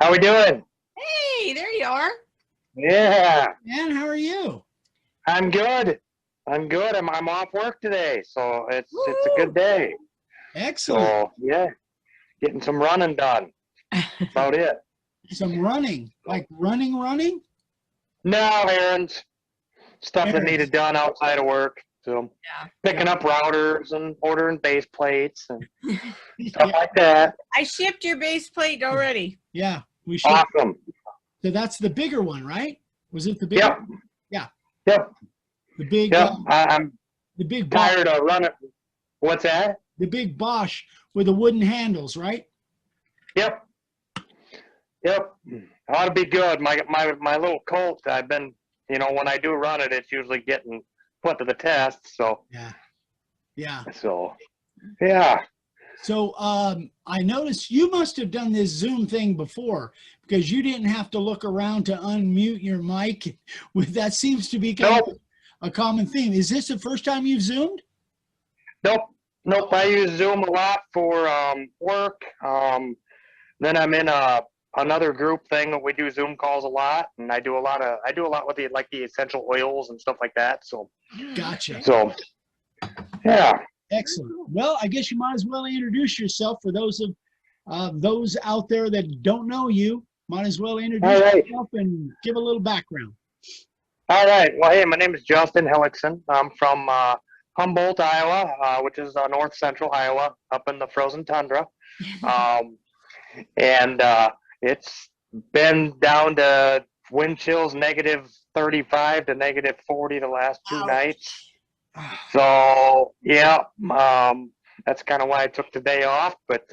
How we doing? Hey, there you are. Yeah, Man, how are you? I'm good. I'm good. I'm off work today, so it's a good Woo! day. Excellent. So yeah, getting some running done. About it. Some running, like running? No errands, stuff that Errands. needed done outside of work. So Yeah. picking up routers and ordering base plates and stuff Yeah, like that. I shipped your base plate already. yeah, we should. Awesome. So that's the bigger one, right? Was it the bigger? Yep. Yeah, Yep. the big, Yep. I'm the big Bosch, tired of running. What's that? the big Bosch with the wooden handles, Yep. Yep. Ought to be good. My little Colt, I've been, when I do run it, it's usually getting put to the test. So, Yeah. yeah. So I noticed you must have done this Zoom thing before because you didn't have to look around to unmute your mic. With that seems to be kind of a common theme. Is this the first time you've Zoomed? Nope. Nope. I use Zoom a lot for work. Then I'm in another group thing that we do Zoom calls a lot, and I do a lot with the essential oils and stuff like that. So, Gotcha. Yeah. Excellent. Well, I guess you might as well introduce yourself for those out there that don't know you. Might as well introduce yourself and give a little background. All right. Well, hey, my name is Justin Hellickson. I'm from Humboldt, Iowa, which is north central Iowa, up in the frozen tundra. And it's been down to wind chills -35 to -40 the last two Ouch. nights. So yeah, that's kind of why I took the day off. But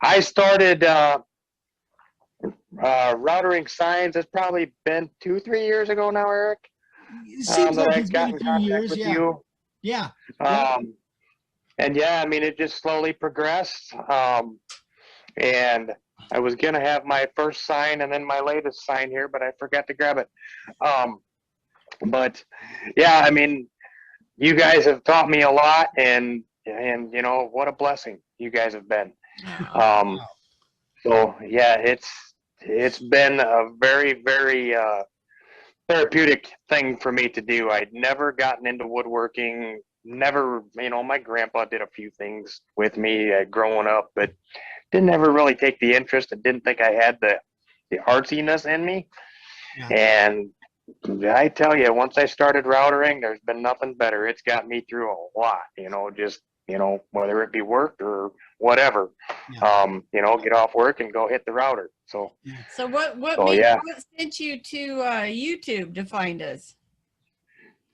I started routering signs. It's probably been 2-3 years ago now, Eric. It seems That like I it's got been a in few contact years. with Yeah. you. Yeah. And yeah, I mean, it just slowly progressed. And I was gonna have my first sign and then my latest sign here, but I forgot to grab it. But yeah, I mean, you guys have taught me a lot, and what a blessing you guys have been. So yeah, it's been a very, very therapeutic thing for me to do. I'd never gotten into woodworking. Never, my grandpa did a few things with me growing up, but didn't ever really take the interest and didn't think I had the artsiness in me. Yeah. And I tell you, once I started routering, there's been nothing better. It's got me through a lot, just, whether it be work or whatever, get off work and go hit the router. So, So what sent you to YouTube to find us?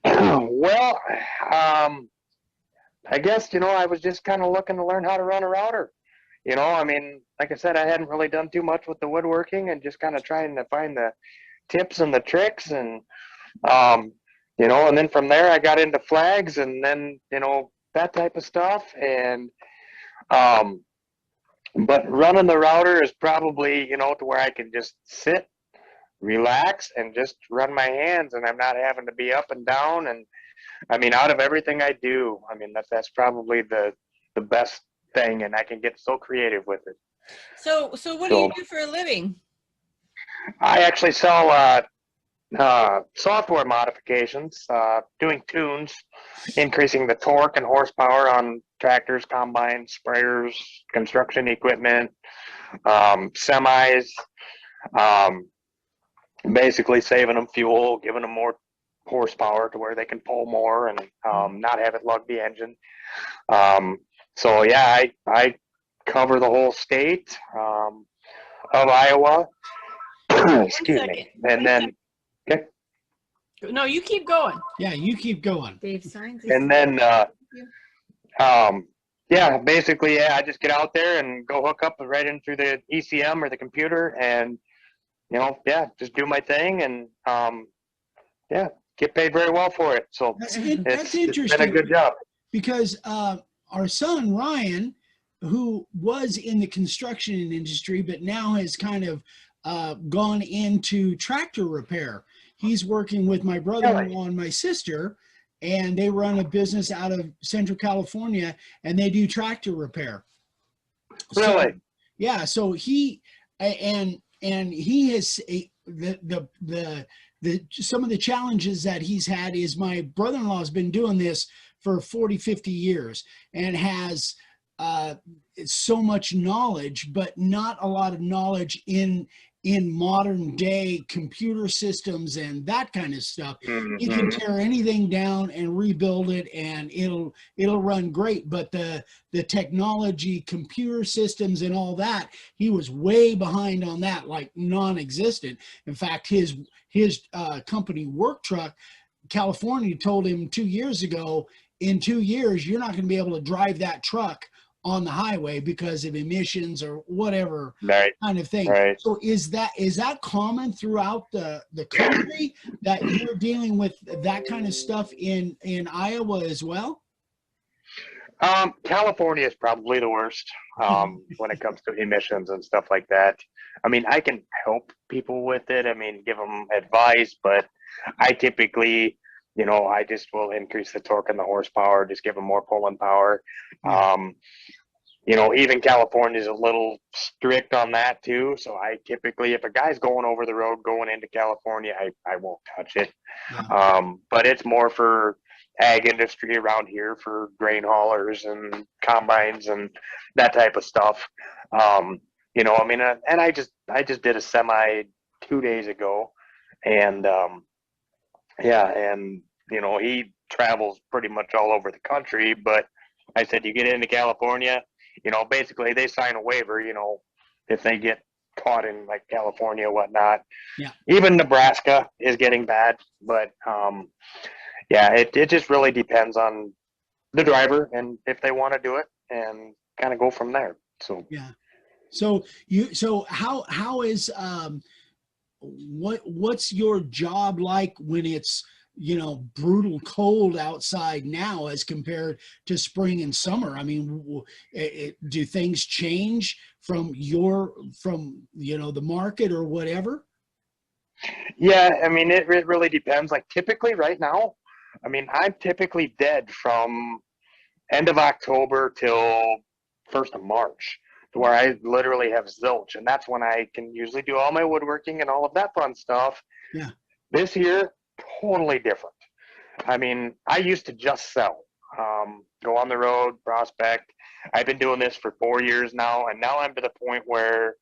Well, I guess, I was just kind of looking to learn how to run a router. I mean, like I said, I hadn't really done too much with the woodworking and just kind of trying to find the tips and the tricks and, and then from there I got into flags and then, that type of stuff. And, but running the router is probably, to where I can just sit, relax, and just run my hands, and I'm not having to be up and down. And I mean, out of everything I do, I mean, that's probably the best thing, and I can get so creative with it. So what do you do for a living? I actually sell software modifications, doing tunes, increasing the torque and horsepower on tractors, combines, sprayers, construction equipment, semis, basically saving them fuel, giving them more horsepower to where they can pull more and not have it lug the engine. So yeah, I cover the whole state of Iowa. Excuse me. And then, okay. No, you keep going. Yeah, you keep going. Dave signs. And then, yeah, basically, I just get out there and go hook up right in through the ECM or the computer and, just do my thing and, get paid very well for it. So That's it's interesting. been a good job. Because our son Ryan, who was in the construction industry but now has kind of gone into tractor repair. He's working with my brother-in-law and my sister, and they run a business out of Central California, and they do tractor repair. Really? So, yeah. So he and he has some of the challenges that he's had is my brother-in-law has been doing this for 40, 50 years and has so much knowledge, but not a lot of knowledge in modern day computer systems and that kind of stuff. He can tear anything down and rebuild it and it'll run great. But the technology, computer systems and all that, he was way behind on that, like non-existent. In fact, his company Work Truck, California told him 2 years ago, in 2 years, you're not going to be able to drive that truck on the highway because of emissions or whatever kind of thing. Right. So is that common throughout the country that you're dealing with that kind of stuff in Iowa as well? California is probably the worst when it comes to emissions and stuff like that. I mean, I can help people with it. I mean, give them advice, but I typically, I just will increase the torque and the horsepower, just give them more pulling power. Even California is a little strict on that too. So I typically, if a guy's going over the road, going into California, I won't touch it. Yeah. But it's more for ag industry around here for grain haulers and combines and that type of stuff. And I just did a semi 2 days ago and, he travels pretty much all over the country, but I said, you get into California, basically they sign a waiver, if they get caught in like California, whatnot. Yeah. Even Nebraska is getting bad, but, it just really depends on the driver and if they want to do it and kind of go from there. So, yeah. So how is, what's your job like when it's, brutal cold outside now as compared to spring and summer? I mean, do things change from the market or whatever? Yeah. I mean, it really depends. Like typically right now, I mean, I'm typically dead from end of October till 1st of March, where I literally have zilch. And that's when I can usually do all my woodworking and all of that fun stuff. Yeah. This year, totally different. I mean, I used to just sell, go on the road, prospect. I've been doing this for 4 years now. And now I'm to the point where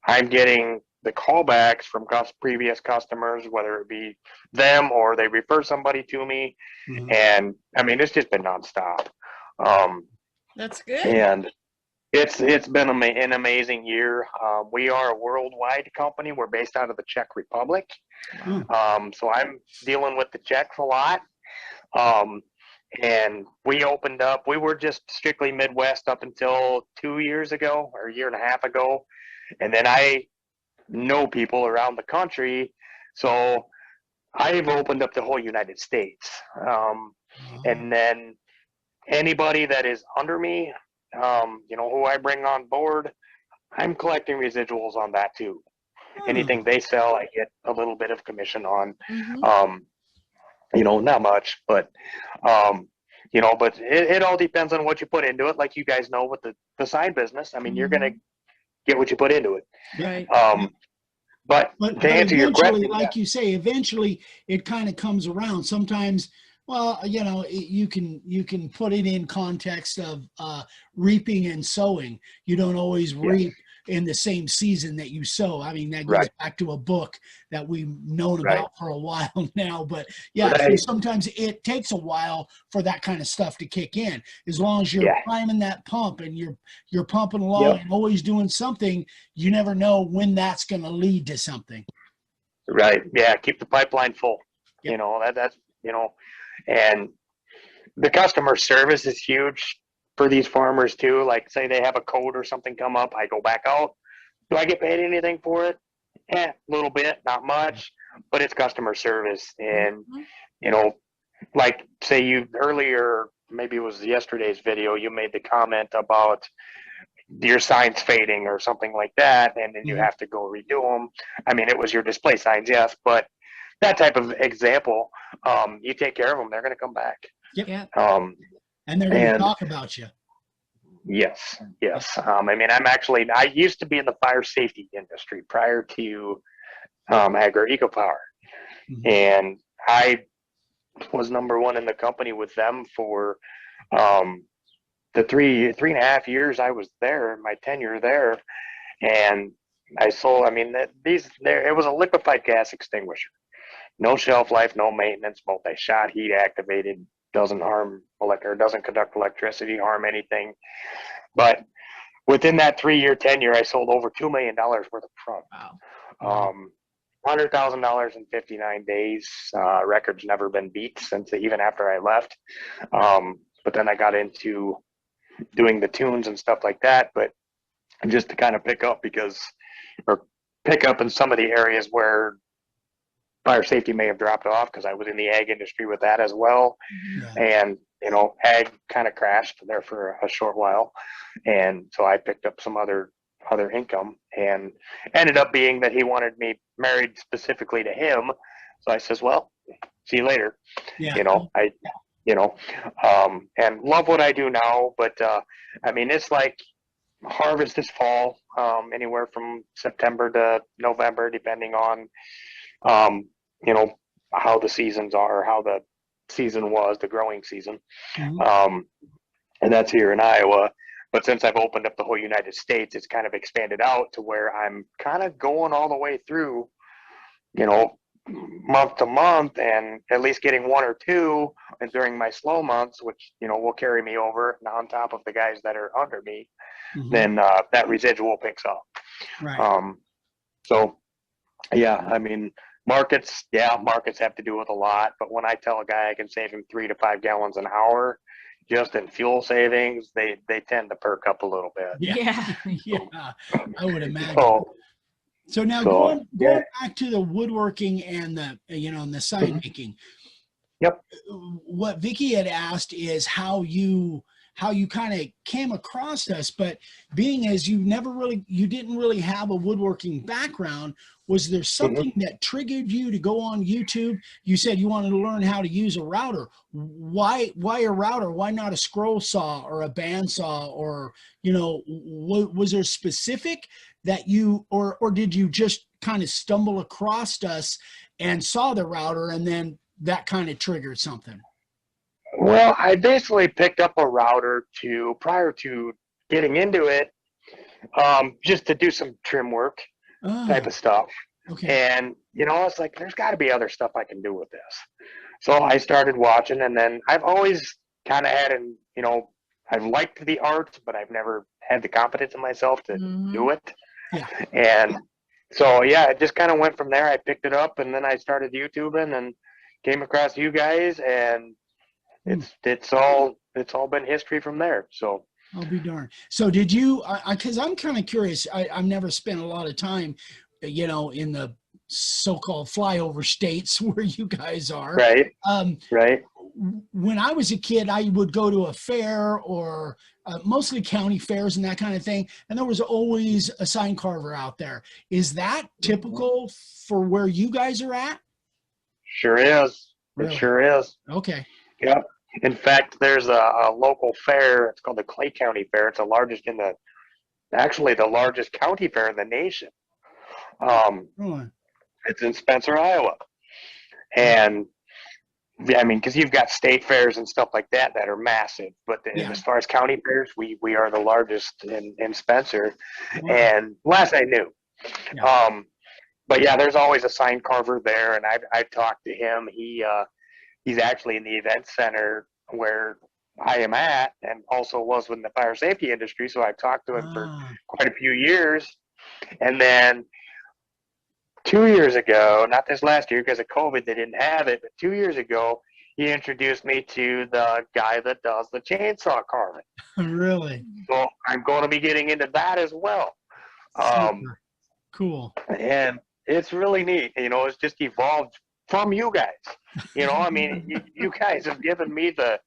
I'm getting the callbacks from previous customers, whether it be them or they refer somebody to me. Mm-hmm. And I mean, it's just been nonstop. That's good. And it's been an amazing year. We are a worldwide company. We're based out of the Czech Republic. Mm. So I'm dealing with the Czechs a lot. And we opened up, we were just strictly Midwest up until 2 years ago or a year and a half ago. And then I know people around the country. So I've opened up the whole United States. And then anybody that is under me, who I bring on board, I'm collecting residuals on that too. Anything they sell, I get a little bit of commission on. Mm-hmm. Not much, but but it all depends on what you put into it. Like you guys know with the side business, I mean, you're gonna get what you put into it. Right. But to answer your question, like you say, eventually it kind of comes around. Sometimes, well, you can put it in context of reaping and sowing. You don't always reap in the same season that you sow. I mean, that goes back to a book that we've known about for a while now. But so sometimes it takes a while for that kind of stuff to kick in. As long as you're priming that pump and you're pumping along and always doing something, you never know when that's going to lead to something. Right. Yeah. Keep the pipeline full. Yep. That's and the customer service is huge for these farmers too. Like say they have a code or something come up, I go back out. Do I get paid anything for it? A little bit, not much, but it's customer service. And, like say you earlier, maybe it was yesterday's video, you made the comment about your signs fading or something like that. And then you have to go redo them. I mean, it was your display signs, yes, but that type of example, you take care of them, they're going to come back. Yep. And they're going to talk about you. Yes, yes. I mean, I used to be in the fire safety industry prior to Agri Eco Power, Mhm. and I was number one in the company with them for um, the three and a half years I was there, my tenure there, and I sold. I mean, it was a liquefied gas extinguisher, no shelf life, no maintenance, multi-shot, heat activated, doesn't harm or doesn't conduct electricity, harm anything. But within that 3-year tenure, I sold over $2 million worth of product. Wow. $100,000 in 59 days. Record's never been beat since even after I left. But then I got into doing the tunes and stuff like that. But just to kind of pick up in some of the areas where fire safety may have dropped off, because I was in the ag industry with that as well. Yeah. And, ag kind of crashed there for a short while. And so I picked up some other income, and ended up being that he wanted me married specifically to him. So I says, well, see you later. Yeah. And love what I do now. But, I mean, it's like harvest this fall, anywhere from September to November, depending on, how the seasons are, how the season was, the growing season. Mhm. And that's here in Iowa. But since I've opened up the whole United States, it's kind of expanded out to where I'm kind of going all the way through, month to month, and at least getting one or two. And during my slow months, which, will carry me over on top of the guys that are under me, Mhm. then that residual picks up. Right. So, yeah, I mean, markets have to do with a lot. But when I tell a guy I can save him 3 to 5 gallons an hour just in fuel savings, they tend to perk up a little bit. Yeah. Yeah, I would imagine. So now So, going back to the woodworking and and the sign making. Yep. What Vicky had asked is how you kind of came across us, but being as you didn't really have a woodworking background, was there something that triggered you to go on YouTube? You said you wanted to learn how to use a router. Why a router? Why not a scroll saw or a bandsaw? Or, was there specific that you, or did you just kind of stumble across us and saw the router, and then that kind of triggered something? Well, I basically picked up a router prior to getting into it, just to do some trim work type of stuff. Okay. And, it's like, there's got to be other stuff I can do with this. So I started watching, and then I've always kind of had I've liked the art, but I've never had the confidence in myself to do it. Yeah. And so, yeah, it just kind of went from there. I picked it up, and then I started YouTubing and came across you guys, and it's all been history from there. So I'll be darned. So did you, because I'm kind of curious, I've never spent a lot of time, in the so-called flyover states where you guys are. Right. Right. When I was a kid, I would go to a fair, or mostly county fairs and that kind of thing, and there was always a sign carver out there. Is that typical for where you guys are at? Sure is. Really? It sure is. Okay. Yep. In fact, there's a local fair. It's called the Clay County Fair. It's the largest the largest county fair in the nation. It's in Spencer, Iowa. And I mean, because you've got state fairs and stuff like that are massive, but as far as county fairs, we are the largest in Spencer. Wow. And last I knew. Yeah. But yeah, there's always a sign carver there, and I've talked to him. He's actually in the event center where I am at, and also was in the fire safety industry. So I've talked to him for quite a few years. And then 2 years ago, not this last year because of COVID, they didn't have it, but 2 years ago, he introduced me to the guy that does the chainsaw carving. Really? So I'm going to be getting into that as well. Super cool. And it's really neat. It's just evolved from you guys. I mean, you guys have given me the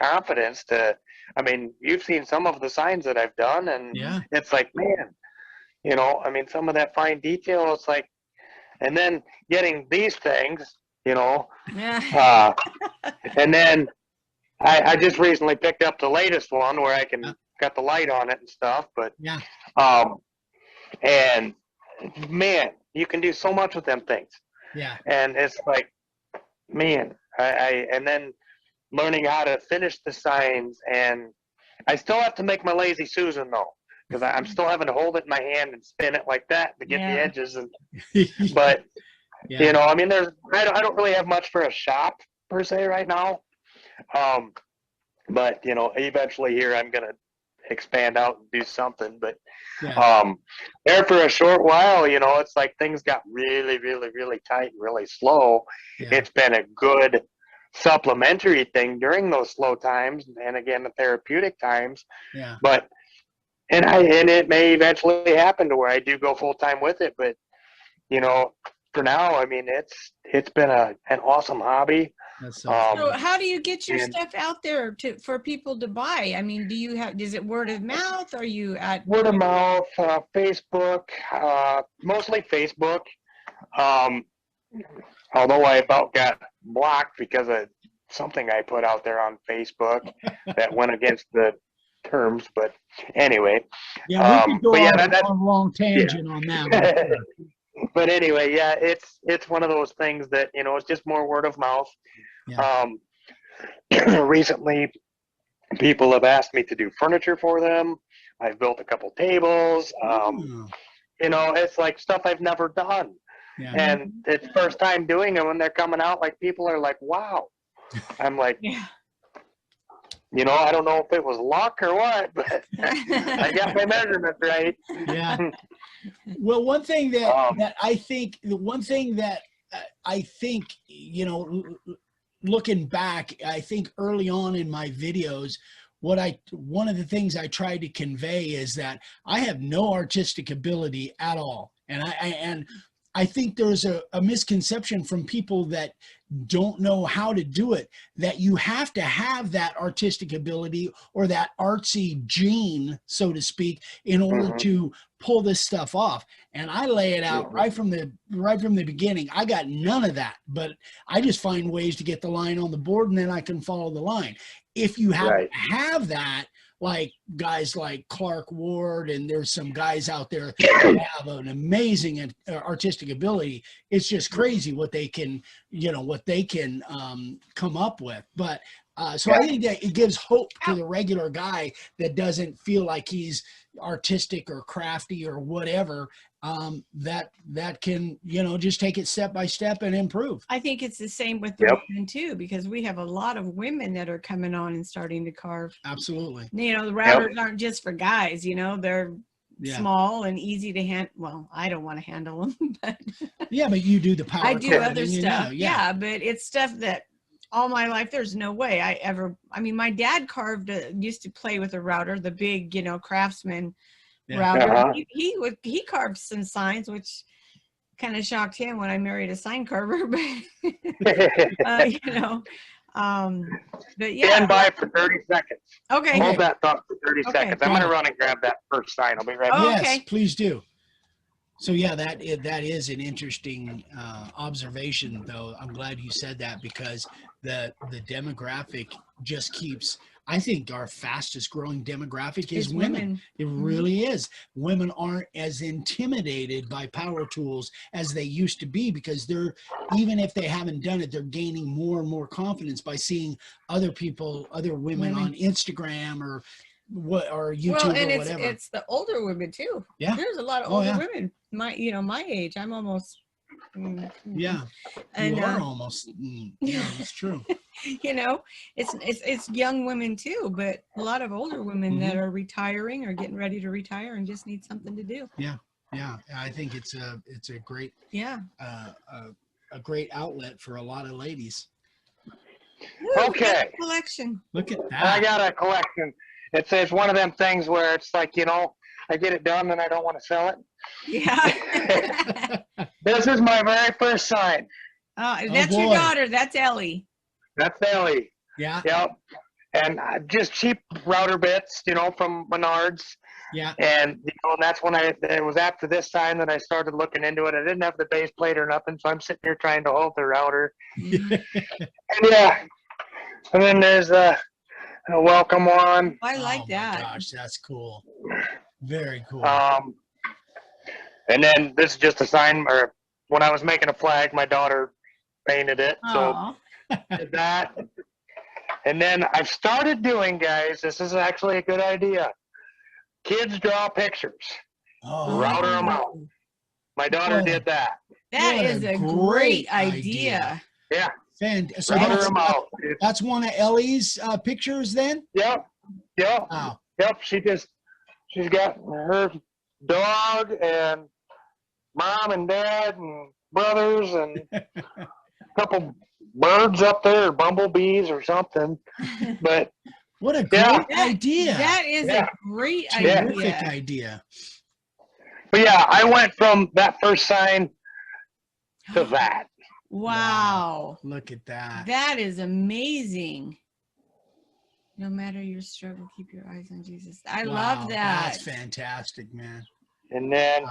confidence to, I mean, you've seen some of the signs that I've done, and it's like, man, I mean, some of that fine detail, it's like, and then getting these things, and then I just recently picked up the latest one where I can got the light on it and stuff, but Yeah. And man, you can do so much with them things. Yeah. And it's like, man, and then learning how to finish the signs, and I still have to make my lazy Susan though, because I'm still having to hold it in my hand and spin it like that to get the edges. And but you know, I mean, I don't really have much for a shop per se right now. But you know, eventually here I'm gonna expand out and do something. But there for a short while, you know, it's like things got really, really, really tight and really slow. Yeah. It's been a good supplementary thing during those slow times, and again the therapeutic times. Yeah. But and it may eventually happen to where I do go full time with it. But you know, for now, I mean, it's been an awesome hobby. So how do you get your stuff out there for people to buy? I mean, is it word of mouth? Are you at word of mouth, Facebook, mostly Facebook. Although I about got blocked because of something I put out there on Facebook that went against the terms, but anyway. Yeah, we could go on a long tangent on that. But anyway, yeah, it's one of those things that, you know, it's just more word of mouth. Yeah. Recently, people have asked me to do furniture for them. I've built a couple tables. You know, it's like stuff I've never done. Yeah. And it's first time doing them, and they're coming out like people are like, wow. I'm like, you know, I don't know if it was luck or what, but I got my measurements right. Yeah. Well, one thing that I think, you know, looking back, I think early on in my videos, one of the things I tried to convey is that I have no artistic ability at all. And I think there's a misconception from people that don't know how to do it, that you have to have that artistic ability or that artsy gene, so to speak, in order to pull this stuff off. And I lay it out right from the beginning. I got none of that, but I just find ways to get the line on the board, and then I can follow the line. If you have that, like guys like Clark Ward, and there's some guys out there that have an amazing artistic ability. It's just crazy what they can, you know, come up with. But so I think that it gives hope to the regular guy that doesn't feel like he's artistic or crafty or whatever, that can, you know, just take it step by step and improve. I think it's the same with the women too, because we have a lot of women that are coming on and starting to carve. Absolutely. You know, the routers aren't just for guys, you know, they're small and easy to handle. Well, I don't want to handle them, but yeah, but you do the power. I do other stuff. Yeah, but it's stuff that all my life, there's no way I mean, my dad used to play with a router, the big, you know, Craftsman router. He carved some signs, which kind of shocked him when I married a sign carver, but you know, but yeah. Stand by for 30 seconds. Okay. Hold that thought for 30 seconds. I'm going to run and grab that first sign. I'll be right back. Yes, okay. Please do. So yeah, that is an interesting observation, though. I'm glad you said that, because the demographic just keeps. I think our fastest growing demographic is women. It really is. Women aren't as intimidated by power tools as they used to be, because they're, even if they haven't done it, they're gaining more and more confidence by seeing other women on Instagram or YouTube, well, and or whatever. it's the older women too. Yeah. There's a lot of older women. My age. I'm almost. Yeah. And you are almost. Yeah, it's true. You know, it's young women too, but a lot of older women that are retiring or getting ready to retire and just need something to do. Yeah. I think it's a great a great outlet for a lot of ladies. Woo, Okay. Collection. Look at that. I got a collection. It's one of them things where it's like, you know, I get it done and I don't want to sell it. Yeah. This is my very first sign. That's your daughter. That's Ellie. That's Ellie. Yeah. Yep. And just cheap router bits, you know, from Menards. Yeah. And, you know, that's when it was after this sign that I started looking into it. I didn't have the base plate or nothing, so I'm sitting here trying to hold the router. And yeah. And then there's a welcome one. I like that. Oh my gosh, that's cool. Very cool. And then this is just a sign, or when I was making a flag, my daughter painted it. So did that. And then I've started doing, guys, this is actually a good idea. Kids draw pictures. Router them out. My daughter did that. That is a great idea. Yeah. So that's one of Ellie's pictures then? Yep. Wow. Yep. She's got her dog and mom and dad and brothers and a couple birds up there, or bumblebees or something. But what a great idea. That is a great Terrific idea. But yeah, I went from that first sign to that. Wow. Look at that. That is amazing. No matter your struggle, keep your eyes on Jesus. I love that. That's fantastic, man. And then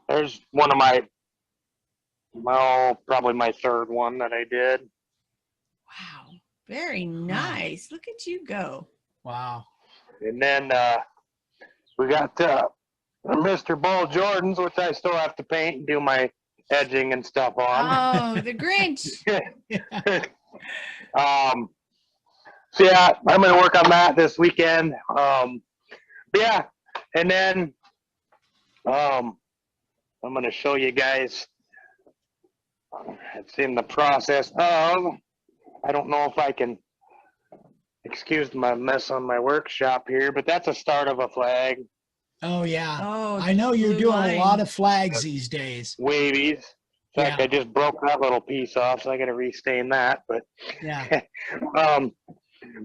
there's one of my, probably my third one that I did. Wow. Very nice. Look at you go. Wow. And then we got Mr. Ball Jordans, which I still have to paint and do my edging and stuff on. Oh, the Grinch. So yeah, I'm going to work on that this weekend. Yeah, and then I'm going to show you guys. It's in the process of, I don't know if I can excuse my mess on my workshop here, but that's a start of a flag. Oh yeah. Oh, I know you're doing a lot of flags these days. Wavies. In fact, I just broke that little piece off, so I got to restain that. But yeah.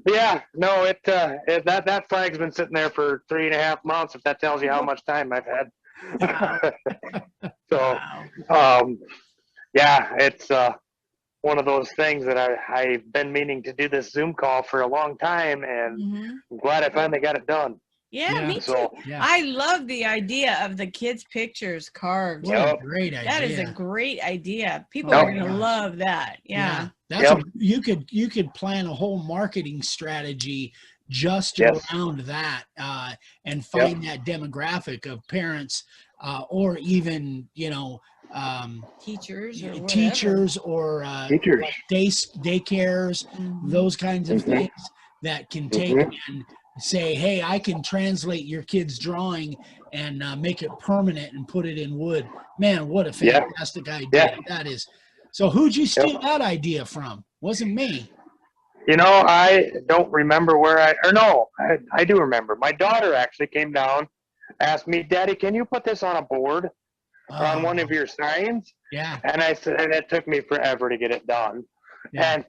Yeah, no, that flag's been sitting there for 3.5 months. If that tells you how much time I've had. So, yeah, it's one of those things that I've been meaning to do this Zoom call for a long time, and I'm glad I finally got it done. Yeah, me too. Yeah. I love the idea of the kids' pictures carved. What a great idea. That is a great idea. People are going to love that. Yeah. That's you could plan a whole marketing strategy just around that and find that demographic of parents or even, teachers or daycares, those kinds of things that can take and say, hey, I can translate your kid's drawing and make it permanent and put it in wood. Man, what a fantastic idea that is. So who'd you steal that idea from? Wasn't me. I don't remember where I do remember. My daughter actually came down, asked me, Daddy, can you put this on a board on one of your signs? Yeah. And I said, and it took me forever to get it done. Yeah. And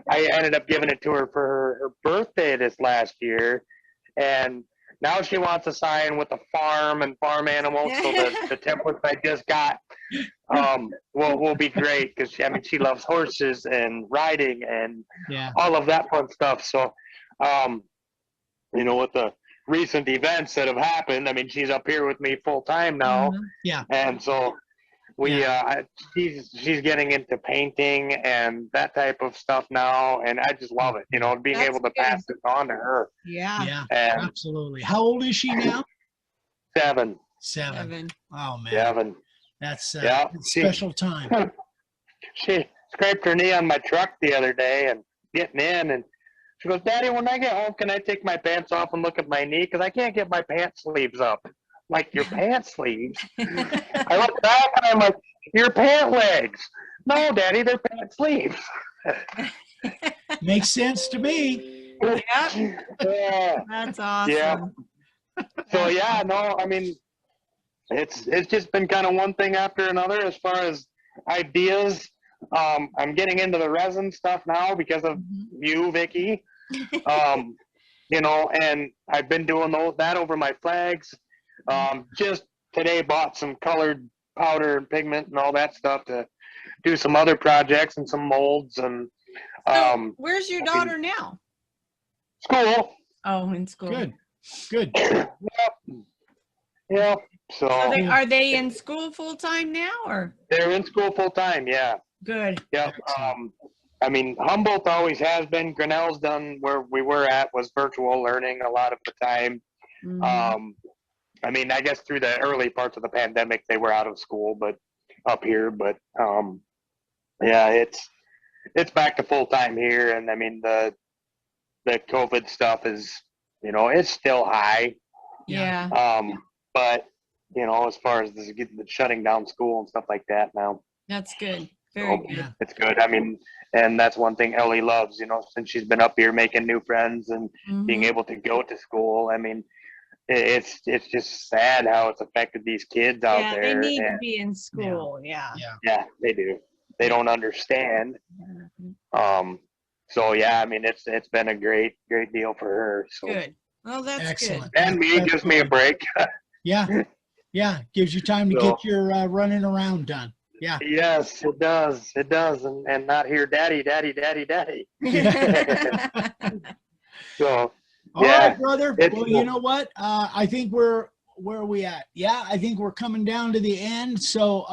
I ended up giving it to her for her birthday this last year. And now she wants a sign with a farm and farm animals. So the templates I just got will be great because she loves horses and riding and all of that fun stuff. So, with the recent events that have happened, she's up here with me full time now. Yeah. And so she's getting into painting and that type of stuff now, and I just love it. Being able to pass it on to her. Yeah, absolutely. How old is she now? 7. 7. Oh man. 7. That's special time. She scraped her knee on my truck the other day and getting in, and she goes, Daddy, when I get home, can I take my pants off and look at my knee? Because I can't get my pants sleeves up. Like, your pants sleeves? I look back and I'm like, your pant legs. No, Daddy, they're pant sleeves. Makes sense to me. Yeah. That's awesome. Yeah. So it's just been kind of one thing after another as far as ideas. I'm getting into the resin stuff now because of you, Vicky. And I've been doing that over my flags. Just today bought some colored powder and pigment and all that stuff to do some other projects and some molds. And where's your daughter now? School. Oh, in school. Good. Yep. So are they in school full time now, or? They're in school full time. Yeah. Good. Yep. I mean, Humboldt always has been. Grinnell's done where we were at was virtual learning a lot of the time. I mean, I guess through the early parts of the pandemic, they were out of school, but up here, but yeah, it's back to full time here. And I mean, the COVID stuff is, you know, it's still high. Yeah. But you know, as far as this, the shutting down school and stuff like that now. That's good. Very good. Yeah. It's good. I mean, and that's one thing Ellie loves, you know, since she's been up here making new friends and being able to go to school. I mean, it's just sad how it's affected these kids out there. Yeah, they need to be in school. Yeah. Yeah, they do. They don't understand. So yeah, I mean, it's been a great deal for her. So good. Well, that's excellent. good. And me gives me a break. Yeah. Yeah. Gives you time to get your running around done. Yeah. Yes, it does. It does. And not hear daddy. So, all yeah, right, brother. Well, you know what? I think where are we at? Yeah, I think we're coming down to the end. So,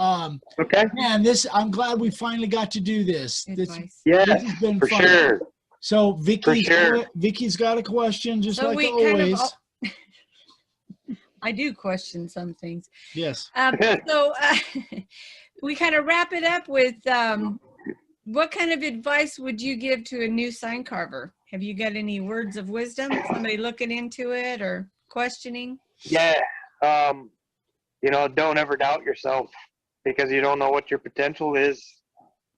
okay. Man, I'm glad we finally got to do this. This has been for fun. Sure. So Vicky's got a question, just so like always. I do question some things. Yes. So we kind of wrap it up with what kind of advice would you give to a new sign carver? Have you got any words of wisdom? Somebody looking into it or questioning? Yeah. You know, don't ever doubt yourself because you don't know what your potential is.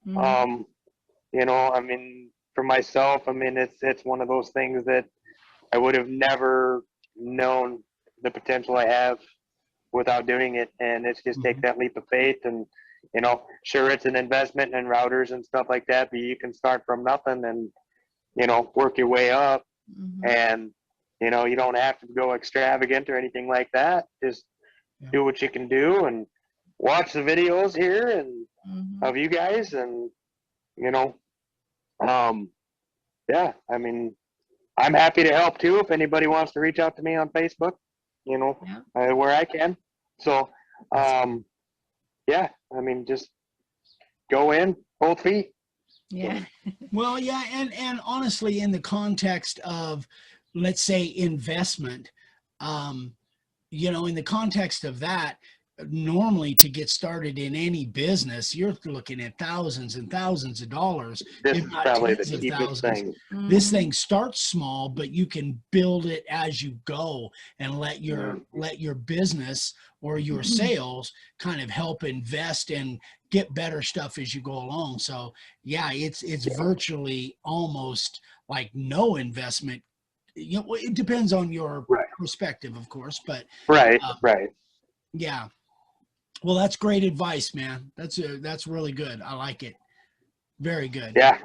You know, I mean, for myself, I mean, it's one of those things that I would have never known the potential I have without doing it. And it's just take that leap of faith. And, you know, sure, it's an investment in routers and stuff like that, but you can start from nothing and, you know, work your way up. And, you know, you don't have to go extravagant or anything like that. Just do what you can do and watch the videos here and of you guys. And, you know, yeah, I mean, I'm happy to help too. If anybody wants to reach out to me on Facebook, you know, where I can. So, yeah, I mean, just go in both feet. Yeah. Well, yeah. And honestly, in the context of, let's say, investment, you know, in the context of that, normally to get started in any business, you're looking at thousands and thousands of dollars. This is probably the cheapest thing. This thing starts small, but you can build it as you go and let your business or your sales kind of help invest and get better stuff as you go along. So yeah, it's virtually almost like no investment. You know, it depends on your perspective, of course, but right. Yeah. Well, that's great advice, man. That's really good. I like it. Very good. Yeah.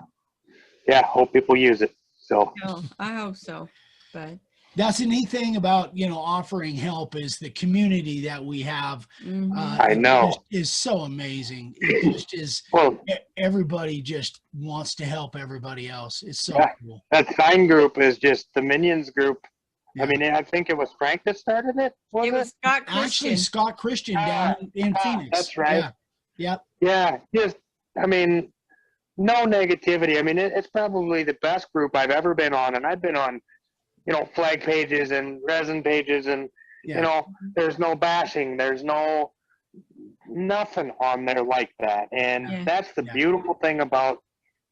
Hope people use it. So I hope so. But that's the neat thing about, you know, offering help is the community that we have. I know is so amazing. It just is. Well, everybody just wants to help everybody else. It's so cool. That sign group is just the Minions group. I mean, I think it was Frank that started it. It was Scott Christian. Actually, Scott Christian down in Phoenix. That's right. Yeah. Just, I mean, no negativity. I mean, it's probably the best group I've ever been on, and I've been on, you know, flag pages and resin pages, and you know, there's no bashing. There's nothing on there like that, and that's the beautiful thing about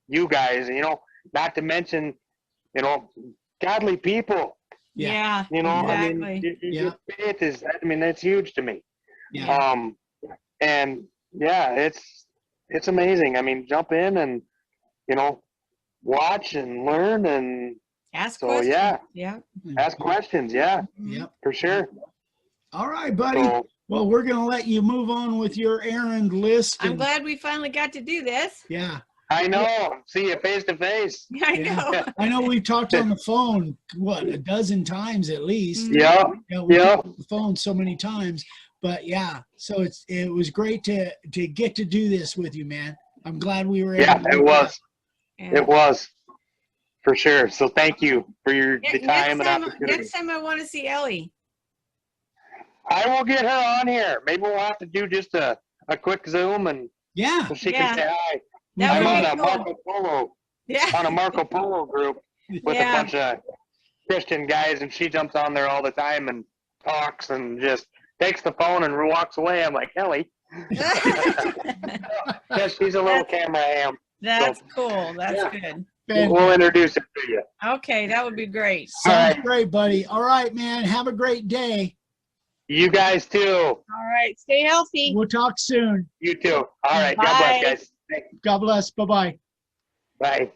you guys. You know, not to mention, you know, godly people. Yeah, you know, exactly. I mean, it is. I mean, that's huge to me. Yeah. And yeah, it's amazing. I mean, jump in and, you know, watch and learn and ask questions. Ask questions. Yeah, for sure. All right, buddy. So, well, we're gonna let you move on with your errand list. I'm glad we finally got to do this. Yeah. I know. See you face to face. I know. I know we've talked on the phone, what, a dozen times at least. Yeah. We talked on the phone so many times. But yeah, so it was great to get to do this with you, man. I'm glad we were able to do it was. It was. For sure. So thank you for the time and opportunity. Next time I want to see Ellie. I will get her on here. Maybe we'll have to do just a quick Zoom and so she can say hi. That I'm would on be a cool. Marco Polo on a Marco Polo group with a bunch of Christian guys, and she jumps on there all the time and talks and just takes the phone and walks away. I'm like, Helly. Yeah, she's a little camera ham. That's cool. That's good. We'll introduce it to you. Okay, that would be great. Sounds great, buddy. All right, man. Have a great day. You guys too. All right. Stay healthy. We'll talk soon. You too. All right. Bye. God bless, guys. God bless. Bye-bye. Bye.